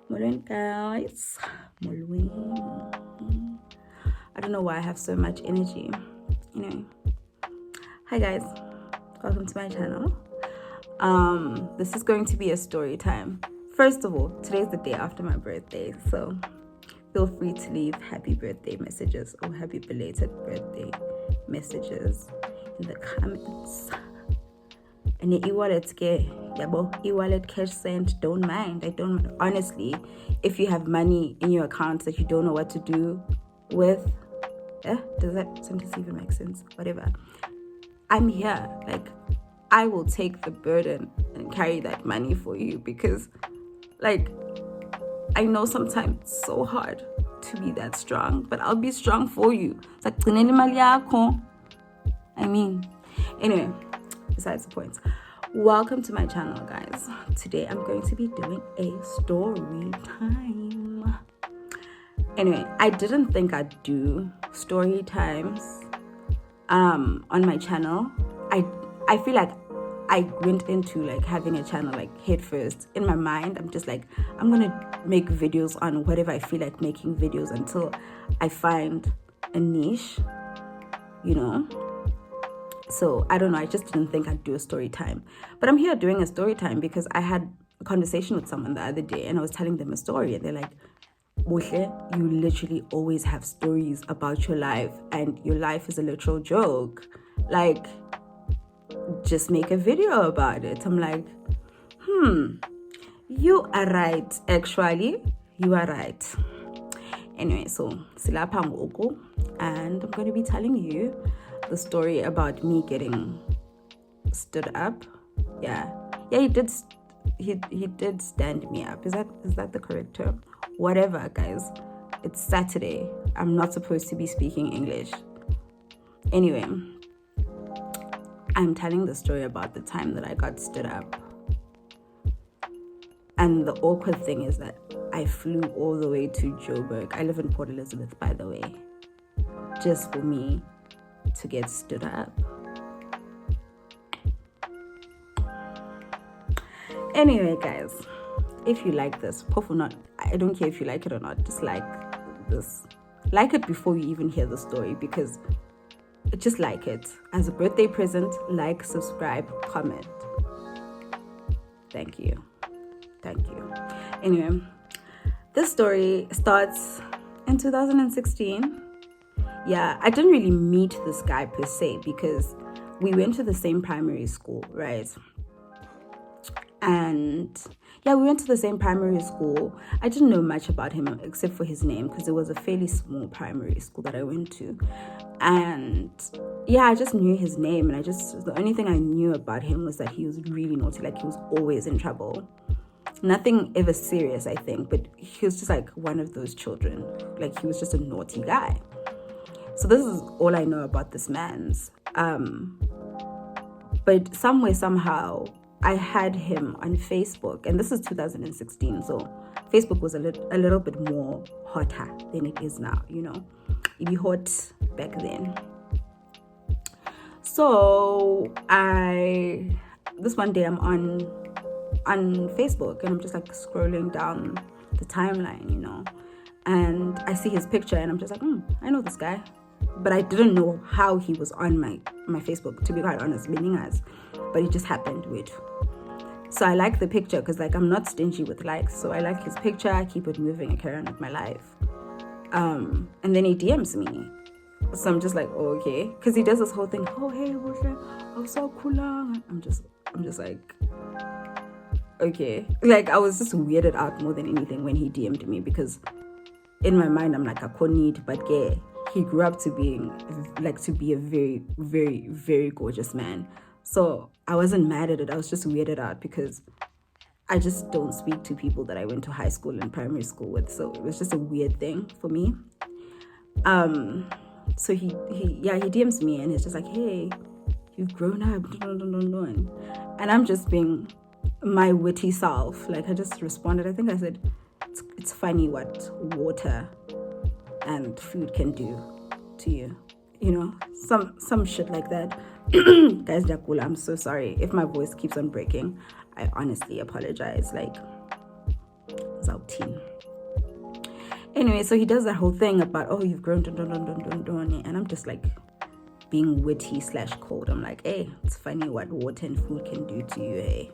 Morning, guys. Morning. I don't know why I have so much energy. Anyway, hi guys. Welcome to my channel. This is going to be a story time. First of all, today's the day after my birthday, so feel free to leave happy birthday messages or happy belated birthday messages in the comments. And your e-wallet, e-wallet cash sent, don't mind. I don't, honestly, if you have money in your account that you don't know what to do with, does that sentence even make sense? Whatever. I'm here. Like, I will take the burden and carry that money for you because, like, I know sometimes it's so hard to be that strong, but I'll be strong for you. It's like, anyway, besides the point. Welcome to my channel, guys. Today I'm going to be doing a story time. Anyway, I didn't think I'd do story times on my channel. I feel like I went into like having a channel like head first. In my mind, I'm just like, I'm gonna make videos on whatever I feel like making videos until I find a niche, you know. So I don't know, I just didn't think I'd do a story time. But I'm here doing a story time because I had a conversation with someone the other day and I was telling them a story and they're like, Buhle, you literally always have stories about your life and your life is a literal joke. Like, just make a video about it. I'm like, you are right, actually. You are right. Anyway, so silapha ngoku, and I'm going to be telling you the story about me getting stood up. Yeah, he did stand me up. Is that the correct term? Whatever, guys. It's Saturday. I'm not supposed to be speaking English. Anyway, I'm telling the story about the time that I got stood up. And the awkward thing is that I flew all the way to Joburg. I live in Port Elizabeth, by the way, just for me to get stood up. Anyway, guys, if you like this, hopefully not, I don't care if you like it or not, just like this. Like it before you even hear the story, because just like it. As a birthday present, like, subscribe, comment. Thank you. Anyway, this story starts in 2016. Yeah, I didn't really meet this guy per se because we went to the same primary school, right? And yeah, we went to the same primary school. I didn't know much about him except for his name because it was a fairly small primary school that I went to. And yeah, I just knew his name, and the only thing I knew about him was that he was really naughty. Like, he was always in trouble. Nothing ever serious, I think, but he was just like one of those children. Like, he was just a naughty guy. So this is all I know about this man's. But somehow, I had him on Facebook, and this is 2016, so Facebook was a little bit more hotter than it is now, you know. It'd be hot back then. So this one day I'm on Facebook and I'm just like scrolling down the timeline, you know, and I see his picture and I'm just like, I know this guy. But I didn't know how he was on my Facebook, to be quite honest, but it just happened. Wait. So I like the picture because, like, I'm not stingy with likes. So I like his picture, I keep it moving, I carry on with my life. And then he DMs me. So I'm just like, oh, okay. Because he does this whole thing, oh, hey, I'm so cool. I'm just like, okay. Like, I was just weirded out more than anything when he DM'd me, because in my mind, I'm like, I couldn't need, but gay. He grew up to be a very, very, very gorgeous man. So I wasn't mad at it. I was just weirded out because I just don't speak to people that I went to high school and primary school with. So it was just a weird thing for me. So he DMs me and he's just like, hey, you've grown up. And I'm just being my witty self. Like, I just responded. I think I said, it's funny what water and food can do to you, you know, some shit like that. Guys, Jakula, I'm so sorry if my voice keeps on breaking. I honestly apologize. Like, teen. Anyway, so he does that whole thing about, oh, you've grown, and I'm just like being witty / cold. I'm like, hey, it's funny what water and food can do to you, hey.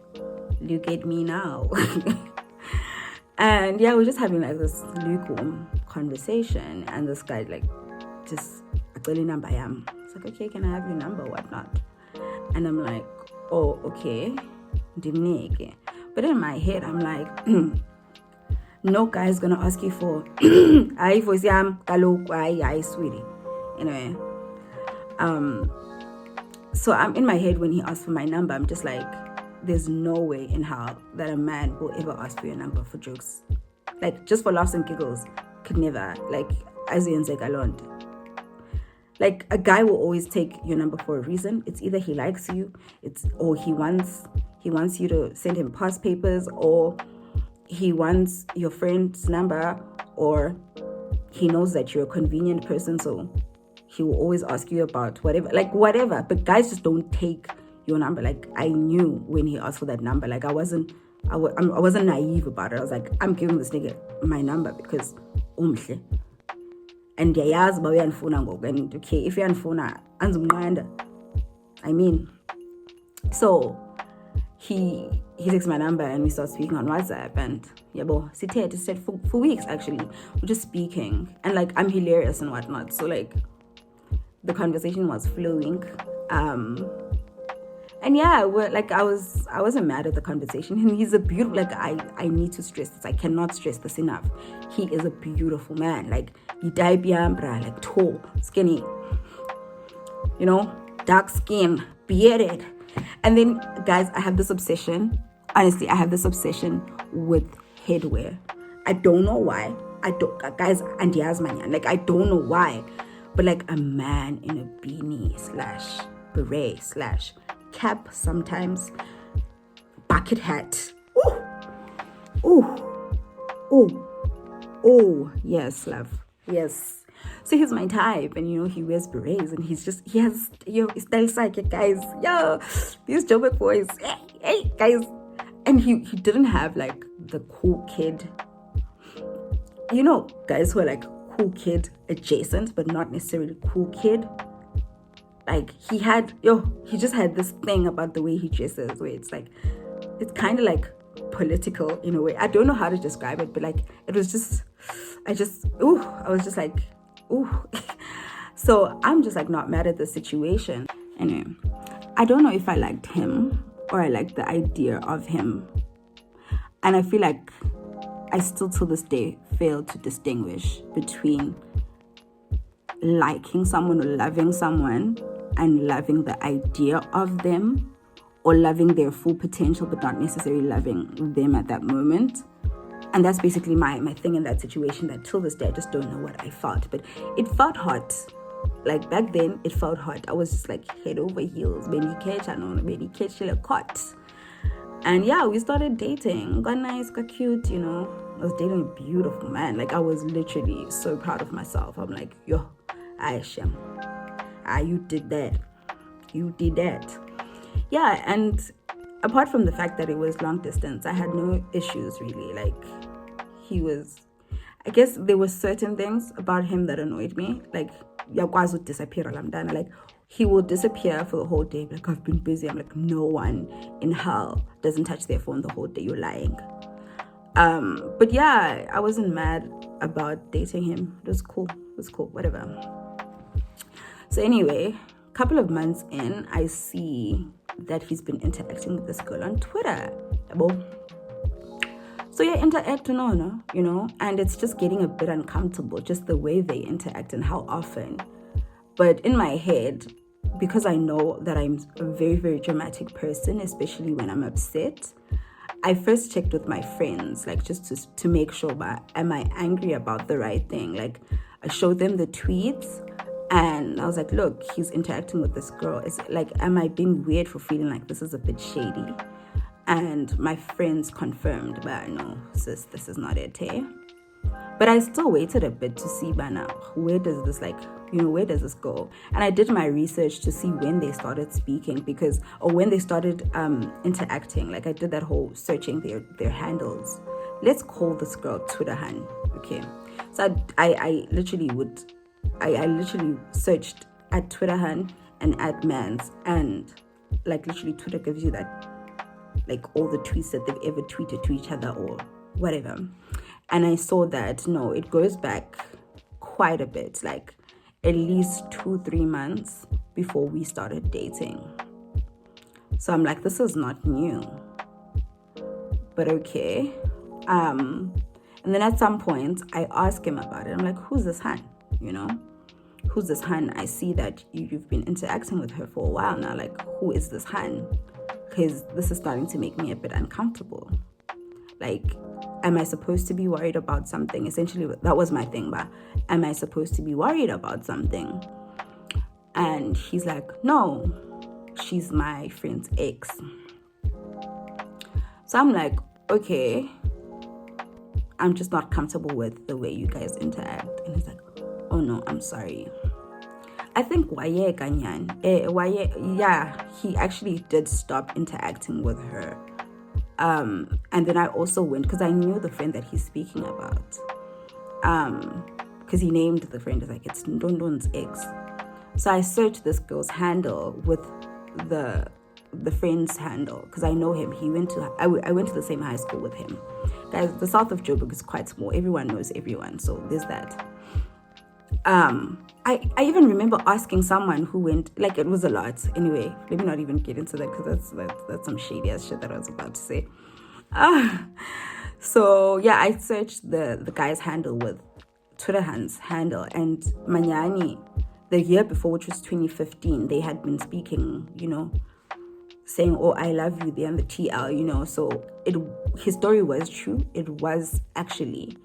Look at me now. And yeah, we're just having like this lukewarm conversation, and this guy like just actually number yam. It's like, okay, can I have your number, whatnot? And I'm like, oh, okay. But in my head, I'm like, no guy's gonna ask you for I for yam I sweetie. Anyway. So I'm in my head when he asked for my number, I'm just like, there's no way in hell that a man will ever ask for your number for jokes. Like, just for laughs and giggles. Could never. Like, as in Zegalond. Like, a guy will always take your number for a reason. It's either he likes you, or he wants you to send him past papers, or he wants your friend's number, or he knows that you're a convenient person, so he will always ask you about whatever. But guys just don't take your number. Like, I knew when he asked for that number. Like, I wasn't naive about it. I was like, I'm giving this nigga my number because umhle. And yayazi ba uyanifuna ngoku, and okay, if uyanifuna anzumnqanda. I mean, so he takes my number and we start speaking on WhatsApp, and yabo sithe for weeks actually. We're just speaking, and like, I'm hilarious and whatnot, so like the conversation was flowing. And yeah, I wasn't mad at the conversation. And he's a beautiful, like, I need to stress this. I cannot stress this enough. He is a beautiful man. Like, like tall, skinny, dark skin, bearded. And then, guys, I have this obsession. Honestly, I have this obsession with headwear. I don't know why. Guys, and like, I don't know why. But like a man in a beanie / beret / cap, sometimes bucket hat. Oh, yes, love, yes. So he's my type, and he wears berets, and he has style psychic, guys. These joburg boys, hey guys. And he didn't have like the cool kid, guys who are like cool kid adjacent, but not necessarily cool kid. Like, he just had this thing about the way he dresses, where it's like, it's kind of like political in a way. I don't know how to describe it, but like, it was just, I was just like, ooh. So I'm just like not mad at the situation. Anyway, I don't know if I liked him or I liked the idea of him. And I feel like I still to this day fail to distinguish between liking someone or loving someone and loving the idea of them, or loving their full potential but not necessarily loving them at that moment. And that's basically my thing in that situation, that till this day I just don't know what I felt. But it felt hot. Like, back then it felt hot. I was just like head over heels. And yeah, we started dating. Got nice, got cute, I was dating a beautiful man. Like, I was literally so proud of myself. I'm like, yo, Aisha, you did that. Yeah, and apart from the fact that it was long distance, I had no issues really. Like, I guess there were certain things about him that annoyed me. Like, yakwazi would disappear, like, he will disappear for the whole day. Like, I've been busy. I'm like, no one in hell doesn't touch their phone the whole day. You're lying. But yeah, I wasn't mad about dating him. It was cool, whatever. So anyway, a couple of months in, I see that he's been interacting with this girl on Twitter. So yeah, interacting on, and it's just getting a bit uncomfortable, just the way they interact and how often. But in my head, because I know that I'm a very, very dramatic person, especially when I'm upset, I first checked with my friends, like, just to make sure, but am I angry about the right thing? Like, I showed them the tweets, and I was like, look, he's interacting with this girl. It's like, am I being weird for feeling like this is a bit shady? And my friends confirmed, but no, sis, this is not it, hey? But I still waited a bit to see, Bana, where does this go? And I did my research to see when they started speaking, when they started interacting. Like, I did that whole searching their handles, let's call this girl Twitter Han. Okay. So I literally searched at Twitter Han and at Mans, and like literally Twitter gives you that, like all the tweets that they've ever tweeted to each other or whatever. And I saw that no, it goes back quite a bit, like at least 2-3 months before we started dating. So I'm like, this is not new, but okay. And then at some point I ask him about it. I'm like, who's this Han? Who's this Han? I see that you've been interacting with her for a while now. Like, who is this Han? Because this is starting to make me a bit uncomfortable. Like, am I supposed to be worried about something? Essentially, that was my thing, but am I supposed to be worried about something? And he's like, no, she's my friend's ex. So I'm like, okay, I'm just not comfortable with the way you guys interact. And he's like, oh no, I'm sorry. I think he actually did stop interacting with her. And then I also went, because I knew the friend that he's speaking about. Because he named the friend, like, it's Ndondon's ex. So I searched this girl's handle with the friend's handle, because I know him. I went to the same high school with him. Guys, the south of Joburg is quite small. Everyone knows everyone, so there's that. I even remember asking someone who went, like, it was a lot. Anyway, let me not even get into that, because that's some shady ass shit that I was about to say. So yeah, I searched the guy's handle with Twitter Han's handle, and Manyani, the year before, which was 2015, they had been speaking, saying, oh, I love you, they're on the TL, so his story was true. It was actually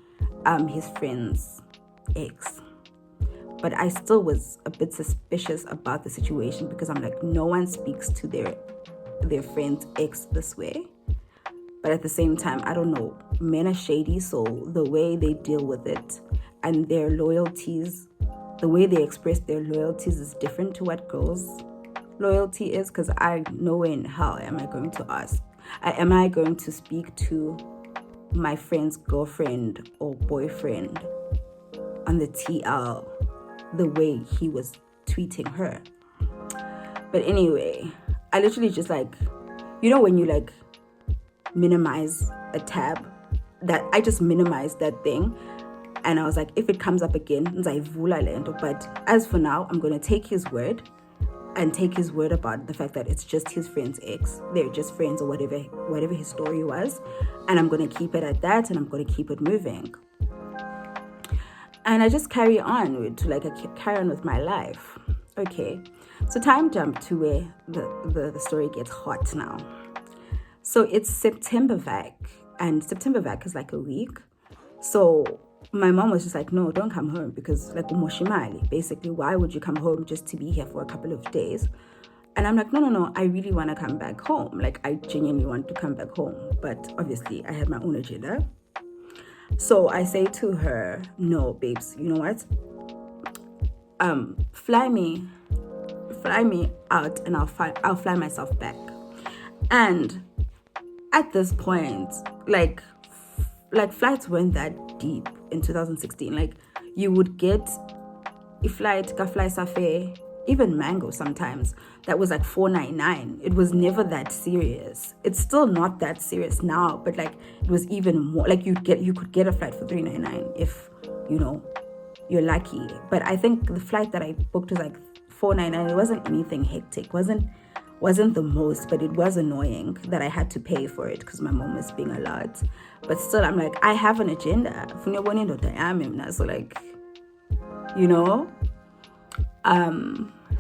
his friend's ex. But I still was a bit suspicious about the situation, because I'm like, no one speaks to their friend's ex this way. But at the same time, I don't know, men are shady, so the way they deal with it and their loyalties, the way they express their loyalties is different to what girls' loyalty is, because I know in hell am I going to speak to my friend's girlfriend or boyfriend on the TL the way he was tweeting her. But anyway, I literally just like, when you like minimize a tab, that I just minimized that thing, and I was like, if it comes up again, but as for now, I'm gonna take his word about the fact that it's just his friend's ex. They're just friends, or whatever his story was, and I'm gonna keep it at that, and I'm gonna keep it moving. And I just carry on with my life. Okay, so time jump to where the story gets hot now. So it's September vac, and September vac is like a week. So my mom was just like, no, don't come home, because like umoshimali, basically, why would you come home just to be here for a couple of days? And I'm like, no, I really want to come back home. Like, I genuinely want to come back home. But obviously I had my own agenda. So I say to her, no, babes, you know what? Fly me out, and I'll fly myself back. And at this point, like flights weren't that deep in 2016. Like, you would get a flight, ka fly safe, even Mango sometimes, that was like $4.99. It was never that serious. It's still not that serious now, but like it was even more. Like you could get a flight for $3.99 if you're lucky. But I think the flight that I booked was like $4.99. It wasn't anything hectic. Wasn't the most, but it was annoying that I had to pay for it because my mom was being a lot. But still, I'm like, I have an agenda. So like,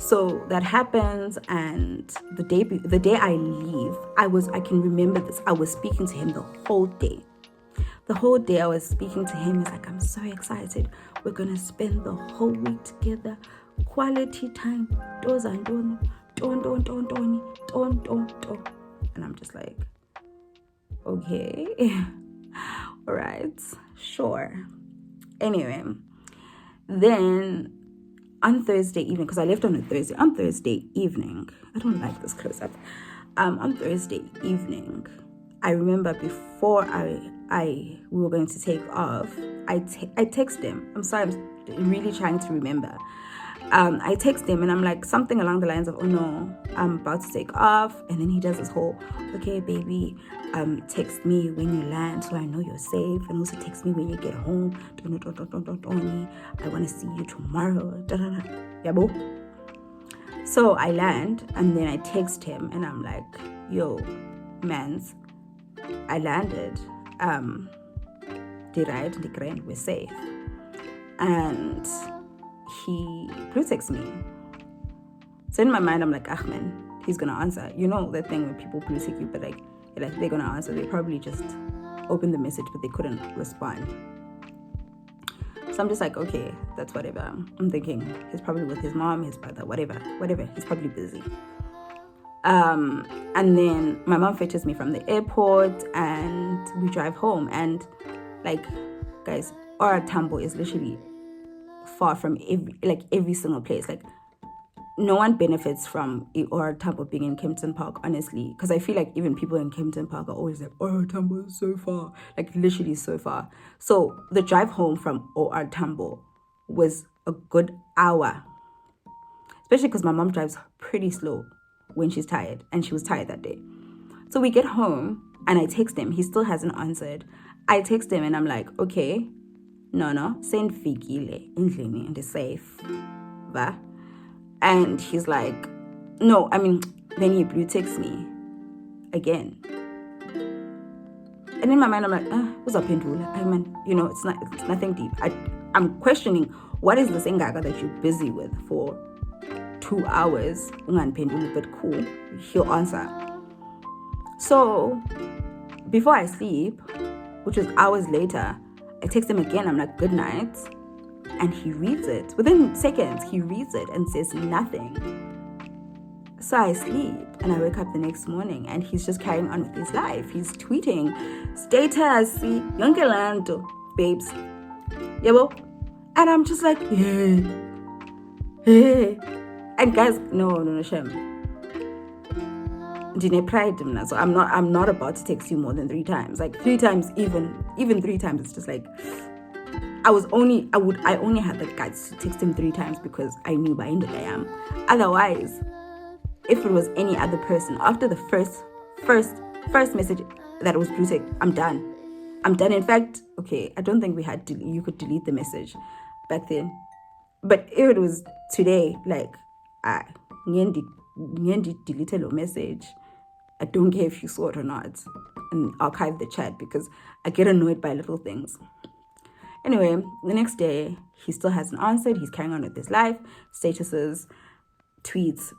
so that happens, and the day I leave, I can remember this. I was speaking to him the whole day. The whole day I was speaking to him. He's like, I'm so excited. We're gonna spend the whole week together, quality time. And I'm just like, okay, all right, sure. Anyway, then on Thursday evening, because I left on Thursday evening, I don't like this close up. On Thursday evening, I remember before we were going to take off, I text him. I'm sorry, I'm really trying to remember. I text him and I'm like something along the lines of, oh no, I'm about to take off. And then he does this whole, okay, baby, text me when you land so I know you're safe. And also text me when you get home. I want to see you tomorrow. Yeah, boo. So I land and then I text him and I'm like, yo, mans, I landed. The ride, the grand, we're safe. And he blue texts me. So in my mind, I'm like, man, he's gonna answer. You know that thing when people blue tick you, but like they're gonna answer. They probably just opened the message, but they couldn't respond. So I'm just like, okay, that's whatever. I'm thinking he's probably with his mom, his brother, whatever. He's probably busy. And then my mom fetches me from the airport and we drive home. And like, guys, our Tambo is literally far from every single place. Like, no one benefits from or Tambo being in Kempton Park, honestly, because I feel like even people in Kempton Park are always like, oh, Tambo is so far, like literally so far. So the drive home from OR Tambo was a good hour, especially because my mom drives pretty slow when she's tired, and she was tired that day. So we get home and I text him. He still hasn't answered. I text him and I'm like, okay, no, send Fikile indlini and it's safe, va? And he's like, no, I mean, then he blue texts me again. And in my mind, I'm like, what's up, Pendula? I mean, it's nothing deep. I'm questioning, what is this Ngaga that you're busy with for 2 hours? But cool, he'll answer. So before I sleep, which was hours later, I text him again. I'm like, good night. And he reads it. Within seconds, he reads it and says nothing. So I sleep and I wake up the next morning and he's just carrying on with his life. He's tweeting, status, yonke lanto, babes. Yabo? And I'm just like, yeah. And guys, no, Shem. Dine pride, so I'm not about to text you more than 3 times. Like 3 times, even 3 times, it's just like, I only had the guts to text him 3 times because I knew by end I am. Otherwise, if it was any other person, after the first message that was blue tick, I'm done. In fact, okay, I don't think you could delete the message back then. But if it was today, like, deleted a message, I don't care if you saw it or not, and archive the chat because I get annoyed by little things. Anyway, the next day, he still hasn't answered. He's carrying on with his life, statuses, tweets,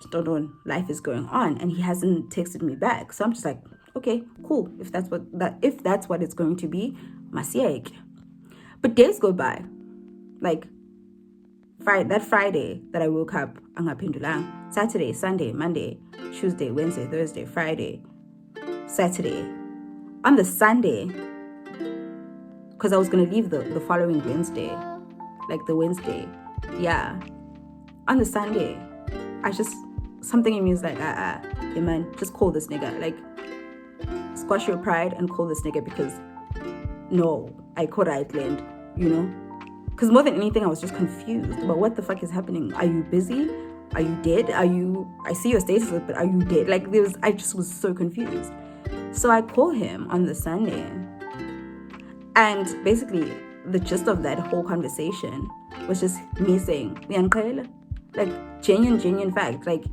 life is going on, and he hasn't texted me back. So I'm just like, okay, cool. If that's what it's going to be, masiek. But days go by, like that Friday that I woke up, angaphendulang. Saturday, Sunday, Monday, Tuesday, Wednesday, Thursday, Friday, Saturday. On the Sunday, because I was going to leave the following Wednesday, like the Wednesday. Yeah. On the Sunday, something in me is like, hey man, just call this nigga. Like, squash your pride and call this nigga because, no, I caught Iceland, Because more than anything, I was just confused about what the fuck is happening. Are you busy? Are you dead? I see your status, but are you dead? Like, I just was so confused. So I call him on the Sunday. And basically, the gist of that whole conversation was just me saying, like, genuine fact, like,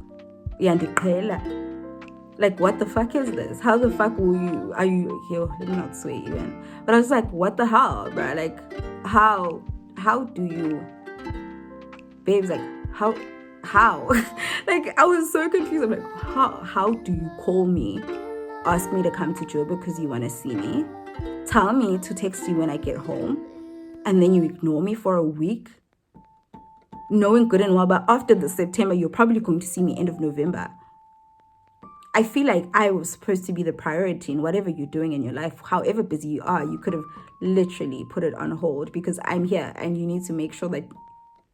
like, what the fuck is this? How the fuck are you here? Let me not sway even. But I was like, what the hell, bro? Like, how do you, babes, like, how? Like, I was so confused. I'm like, how do you call me, ask me to come to Joburg because you want to see me, tell me to text you when I get home, and then you ignore me for a week, knowing good and well, but after the September, you're probably going to see me end of November. I feel like I was supposed to be the priority in whatever you're doing in your life. However busy you are, you could have literally put it on hold because I'm here and you need to make sure that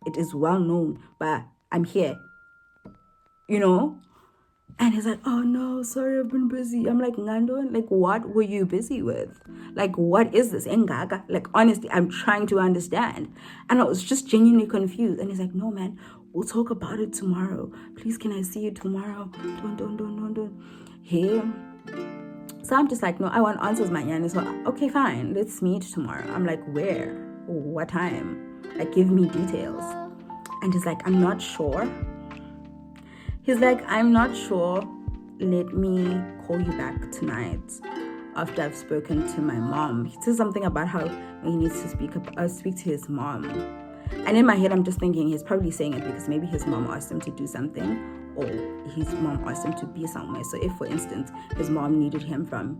it is well known, but I'm here. And he's like, oh no, sorry, I've been busy. I'm like, Nando, like, what were you busy with? Like, what is this? Engaga? Like, honestly, I'm trying to understand. And I was just genuinely confused. And he's like, no, man, we'll talk about it tomorrow. Please, can I see you tomorrow? Don't. Hey. So I'm just like, no, I want answers, man. So, okay, fine, let's meet tomorrow. I'm like, where? What time? Like, give me details. And he's like, I'm not sure. He's like, I'm not sure. Let me call you back tonight after I've spoken to my mom. He says something about how he needs to speak to his mom. And in my head, I'm just thinking he's probably saying it because maybe his mom asked him to do something or his mom asked him to be somewhere. So if, for instance, his mom needed him from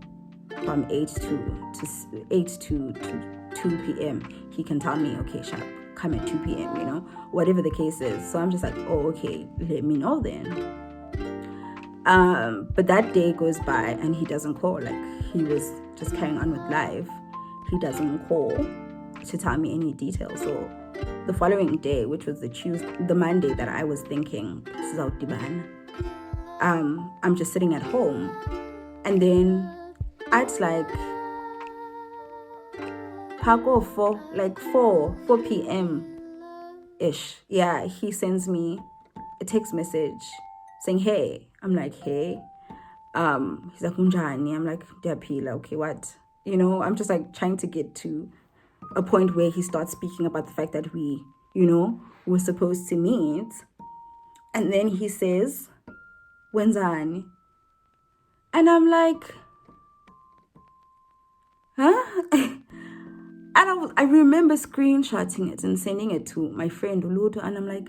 8 to 2 p.m., he can tell me, okay, sharp, come at 2 p.m., whatever the case is. So I'm just like, oh, okay, let me know then. But that day goes by and he doesn't call. Like, he was just carrying on with life. He doesn't call to tell me any details. So the following day, which was the Monday that I was thinking, this is out Diban, I'm just sitting at home. And then it's like, Paco 4 p.m. ish. Yeah, he sends me a text message saying, hey. I'm like, hey. He's like, Unjani. I'm like, Diapila, okay, what? I'm just like trying to get to a point where he starts speaking about the fact that we, were supposed to meet. And then he says, Wenzani. And I'm like, huh? And I remember screenshotting it and sending it to my friend Uluto, and I'm like,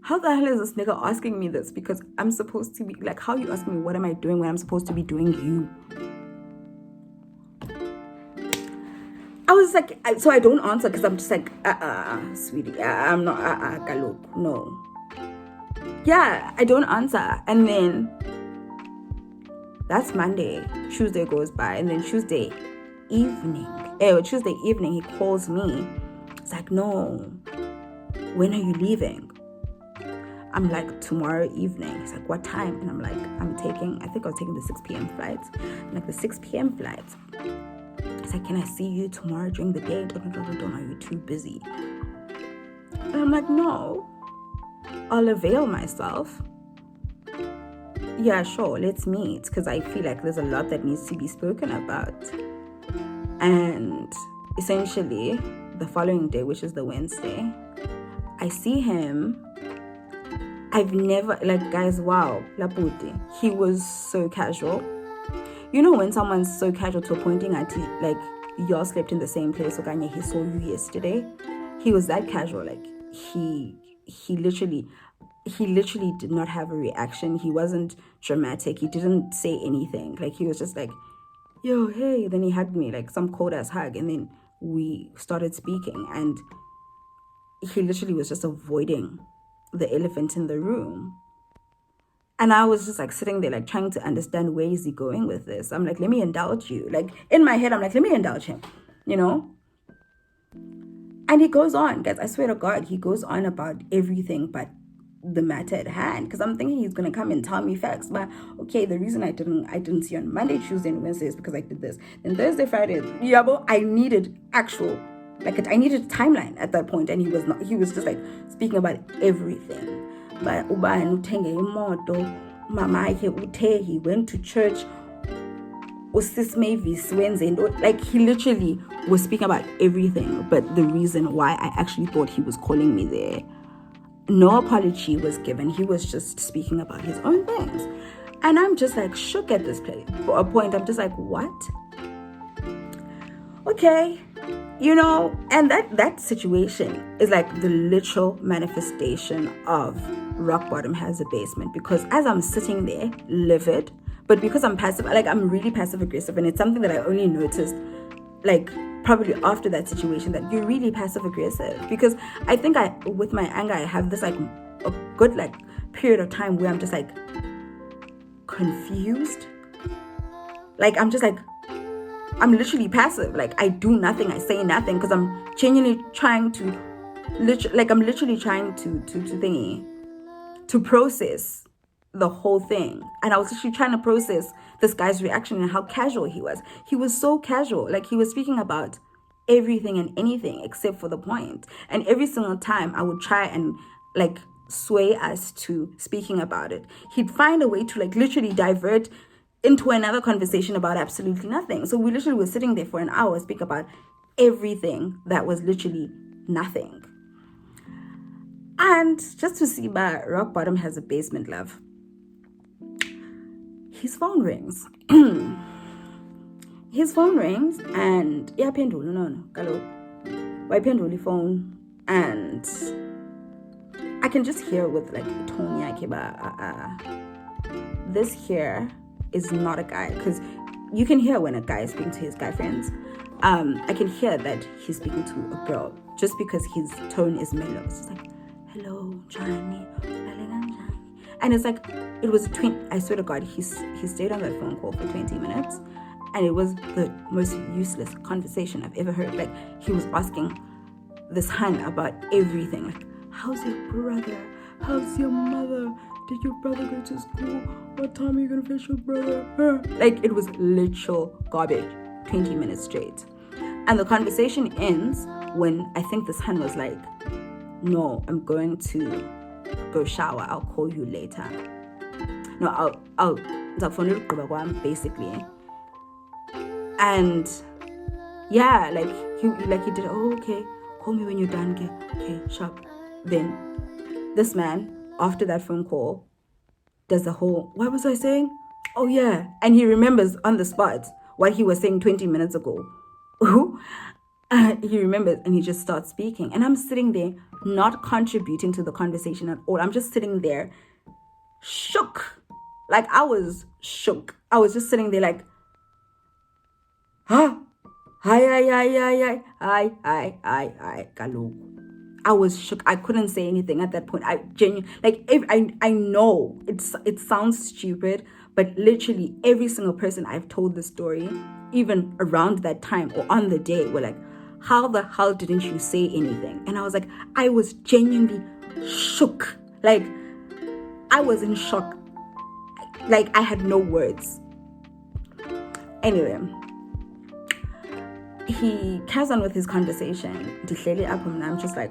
how the hell is this nigga asking me this? Because I'm supposed to be, like, how you asking me what am I doing when I'm supposed to be doing you? I was like, so I don't answer because I'm just like, sweetie, I'm not, galop, no. Yeah, I don't answer. And then that's Monday. Tuesday goes by, and then Tuesday evening, he calls me. It's like, no, when are you leaving? I'm like, tomorrow evening. He's like, what time? And I'm like, I think I was taking the 6 p.m. flight. I'm like, the 6 p.m. flight. He's like, can I see you tomorrow during the day? Are you too busy? And I'm like, no, I'll avail myself. Yeah, sure, let's meet, because I feel like there's a lot that needs to be spoken about. And essentially, the following day, which is the Wednesday, I see him. I've never, like, guys, wow, Laputi, he was so casual. When someone's so casual to a point at like, y'all slept in the same place, so Kanye, he saw you yesterday. He was that casual. Like, he literally did not have a reaction. He wasn't dramatic. He didn't say anything. Like, he was just like, yo, hey. Then he hugged me, like some cold ass hug. And then we started speaking. And he literally was just avoiding the elephant in the room. And I was just like sitting there, like trying to understand where is he going with this. I'm like, let me indulge you. Like, in my head, I'm like, let me indulge him, And he goes on, guys, I swear to God, he goes on about everything but the matter at hand, because I'm thinking he's gonna come and tell me facts. But okay, the reason I didn't see on Monday, Tuesday, and Wednesday is because I did this. Then Thursday, Friday, I needed actual, like, I needed a timeline at that point, and he was just like speaking about everything. But mama he went to church. Sis Mavis Wednesday, like, he literally was speaking about everything but the reason why I actually thought he was calling me there. No apology was given. He was just speaking about his own things. And I'm just like shook at this place. For a point, I'm just like, what? Okay. And that situation is like the literal manifestation of rock bottom has a basement. Because as I'm sitting there, livid, but because I'm passive, like, I'm really passive aggressive, and it's something that I only noticed, like, probably after that situation, that you're really passive aggressive. Because I think with my anger, I have this like a good like period of time where I'm just like confused. Like, I'm just like, I'm literally passive. Like, I do nothing, I say nothing, because I'm genuinely trying to to process the whole thing. And I was actually trying to process this guy's reaction and how casual he was. He was so casual. Like, he was speaking about everything and anything except for the point. And every single time I would try and like sway us to speaking about it, he'd find a way to like literally divert into another conversation about absolutely nothing. So we literally were sitting there for an hour, speak about everything that was literally nothing. And just to see my rock bottom has a basement, love. His phone rings. His phone rings and wayiphendula phone, and I can just hear with like tone yakhe this here is not a guy, because you can hear when a guy is speaking to his guy friends. I can hear that he's speaking to a girl just because his tone is mellow. It's just like, hello, Johnny. And it's like, it was I swear to God, he stayed on that phone call for 20 minutes, and it was the most useless conversation I've ever heard. Like, he was asking this hun about everything. Like, how's your brother? How's your mother? Did your brother go to school? What time are you gonna fetch your brother? Like, it was literal garbage, 20 minutes straight. And the conversation ends when I think this hun was like, no, I'm going to go shower. I'll call you later. No, I'll basically. And yeah, like he did, oh, okay, call me when you're done, okay, sharp. Then this man, after that phone call, does the whole, what was I saying? Oh yeah. And he remembers on the spot what he was saying 20 minutes ago. He remembers, and he just starts speaking. And I'm sitting there not contributing to the conversation at all. I'm just sitting there shook. Like, I was shook. I was just sitting there like, huh? Hi, kaloku. I was shook. I couldn't say anything at that point. I genuinely, like, I know it sounds stupid, but literally every single person I've told this story, even around that time or on the day, were like, how the hell didn't you say anything? And I was like, I was genuinely shook. Like, I was in shock. Like, I had no words. Anyway, he carries on with his conversation. I'm just like,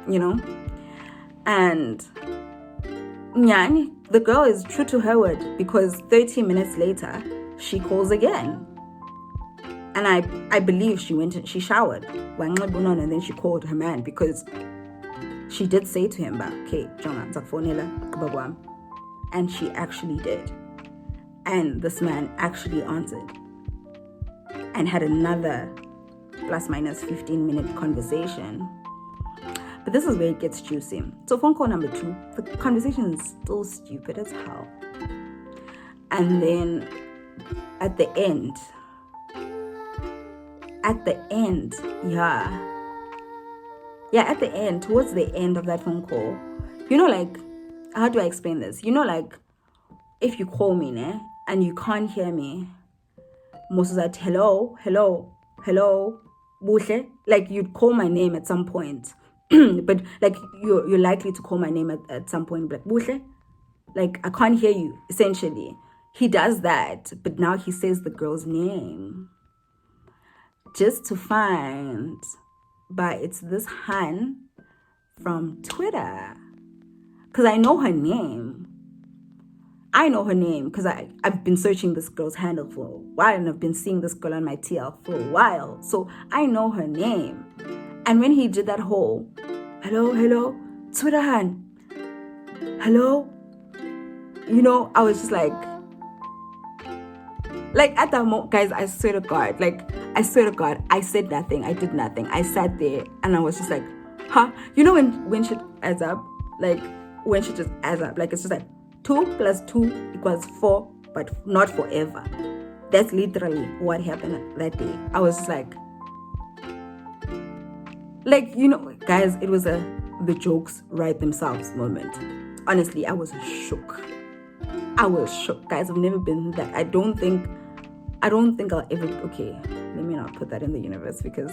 you know. And the girl is true to her word, because 30 minutes later, she calls again. And I believe she went and she showered. And then she called her man, because she did say to him, okay, and she actually did. And this man actually answered and had another plus minus 15-minute conversation. But this is where it gets juicy. So phone call number 2, the conversation is still stupid as hell. And then at the end, towards the end of that phone call, you know, like, how do I explain this? You know, like, if you call me, and you can't hear me, most of that, hello, buhle, like, you'd call my name at some point, but like, you're likely to call my name at some point, but buhle, like, I can't hear you, essentially. He does that, but now he says the girl's name, just to find, but it's this hun from Twitter, because I know her name. Because I've been searching this girl's handle for a while, and I've been seeing this girl on my TL for a while. So I know her name. And when he did that whole, hello, Twitter hun, hello, you know, I was just like at that moment, guys, I swear to God, I said nothing. I did nothing. I sat there and I was just like, huh? You know, when shit adds up, like, when shit just adds up, like, it's just like, 2 + 2 = 4, but not forever. That's literally what happened that day. I was just like, you know, guys, it was the jokes write themselves moment. Honestly, I was shook. Guys. I've never been that. I don't think I'll ever, okay, let me not put that in the universe, because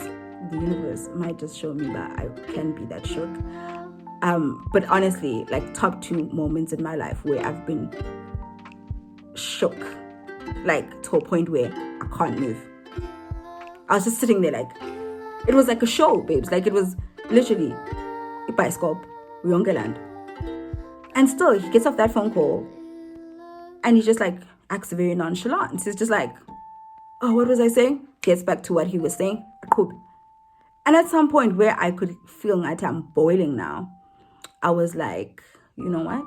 the universe might just show me that I can be that shook. But honestly, like top 2 moments in my life where I've been shook, like to a point where I can't move. I was just sitting there like, it was like a show, babes. Like it was literally a bioscope, Yongeland. And still, he gets off that phone call and he just like acts very nonchalant. He's just like, oh, what was I saying? Gets back to what he was saying. Cool. And at some point where I could feel like I'm boiling now, I was like, you know what?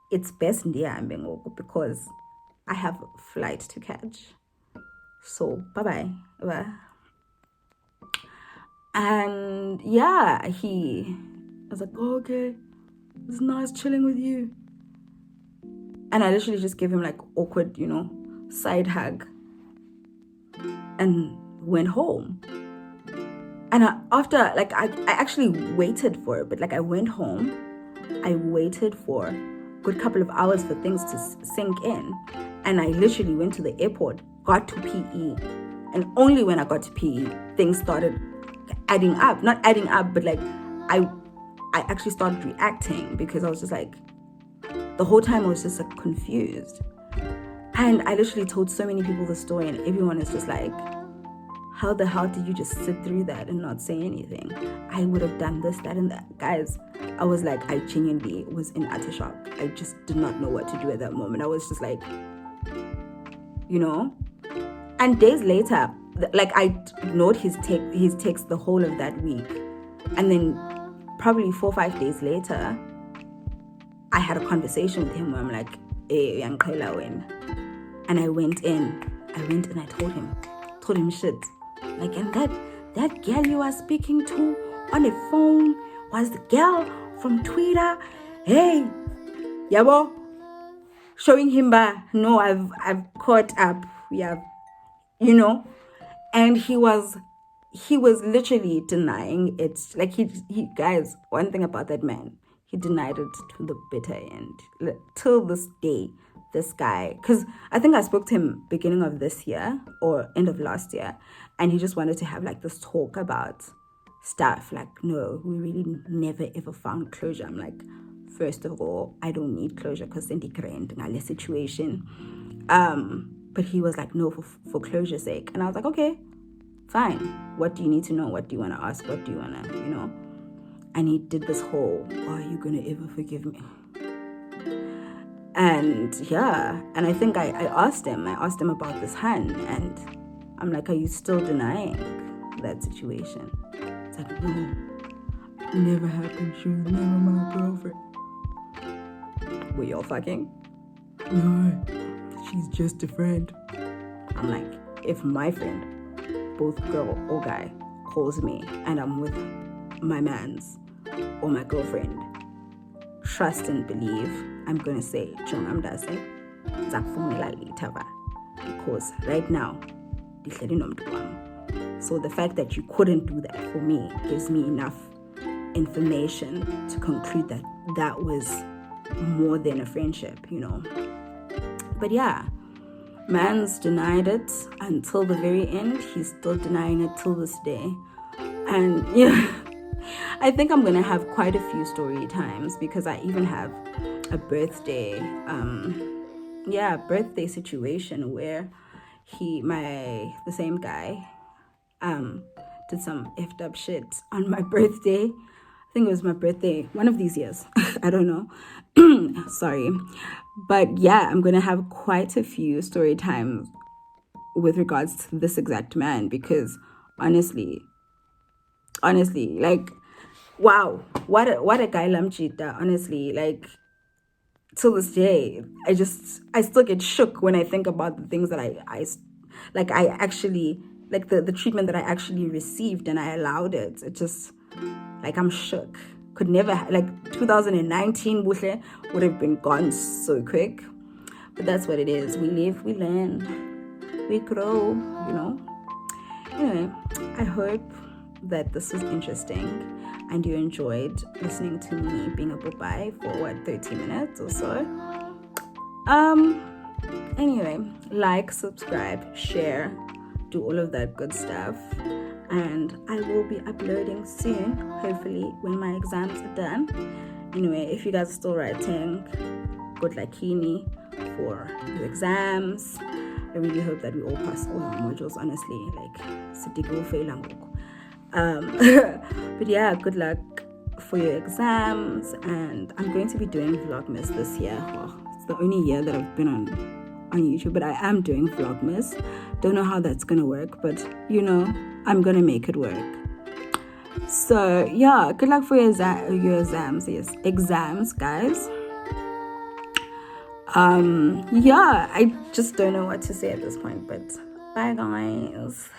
It's best because I have a flight to catch. So bye-bye. And yeah, I was like, oh, okay, it's nice chilling with you. And I literally just gave him like awkward, side hug and went home. And after, like, I actually waited for it, but like I went home, I waited for a good couple of hours for things to sink in. And I literally went to the airport, got to PE. And only when I got to PE, things started adding up. Not adding up, but like I actually started reacting because I was just like, the whole time I was just like confused. And I literally told so many people the story and everyone is just like, how the hell did you just sit through that and not say anything? I would have done this, that, and that. Guys, I was like, I genuinely was in utter shock. I just did not know what to do at that moment. I was just like, And days later, like I ignored his text the whole of that week. And then probably 4 or 5 days later, I had a conversation with him where I'm like, hey, Yankela when? And I went in and I told him shit. Like, and that girl you are speaking to on the phone was the girl from Twitter. Hey, yabo, showing him no, I've caught up. We have, and he was literally denying it. Like he guys, one thing about that man, he denied it to the bitter end. Till this day, this guy, because I think I spoke to him beginning of this year or end of last year, and he just wanted to have like this talk about stuff. Like, no, we really never ever found closure. I'm like, first of all, I don't need closure because in the situation. But he was like, no, for closure's sake. And I was like, okay, fine. What do you need to know? What do you want to ask? What do you want to, And he did this whole, are you going to ever forgive me? And yeah, and I think I asked him about this hand, and I'm like, are you still denying that situation? It's like, no, never happened. She was never my girlfriend. Were y'all fucking? No, she's just a friend. I'm like, if my friend, both girl or guy, calls me and I'm with my mans or my girlfriend, trust and believe I'm gonna say, because right now, so the fact that you couldn't do that for me gives me enough information to conclude that that was more than a friendship, But yeah, man's denied it until the very end. He's still denying it till this day. And I think I'm gonna have quite a few story times because I even have a birthday situation where the same guy did some effed up shit on my birthday. I think it was my birthday one of these years. I don't know. Sorry. But yeah, I'm gonna have quite a few story times with regards to this exact man because honestly, like, wow, what a guy lamchita, honestly. Like, till this day, I still get shook when I think about the things that I actually, like the treatment that I actually received and I allowed it. It just, like, I'm shook. Could never, 2019 would have been gone so quick. But that's what it is. We live, we learn, we grow, Anyway, I hope that this was interesting and you enjoyed listening to me being a bye for 30 minutes or so. Anyway, like, subscribe, share, do all of that good stuff. and I will be uploading soon, hopefully when my exams are done. Anyway, if you guys are still writing, good luck for your exams. I really hope that we all pass all our modules, honestly. But yeah, good luck for your exams. And I'm going to be doing Vlogmas this year. Well, it's the only year that I've been on YouTube, but I am doing Vlogmas. Don't know how that's gonna work, but I'm gonna make it work. So yeah, good luck for your exams. Yes, exams, guys. Yeah, I just don't know what to say at this point, but bye guys.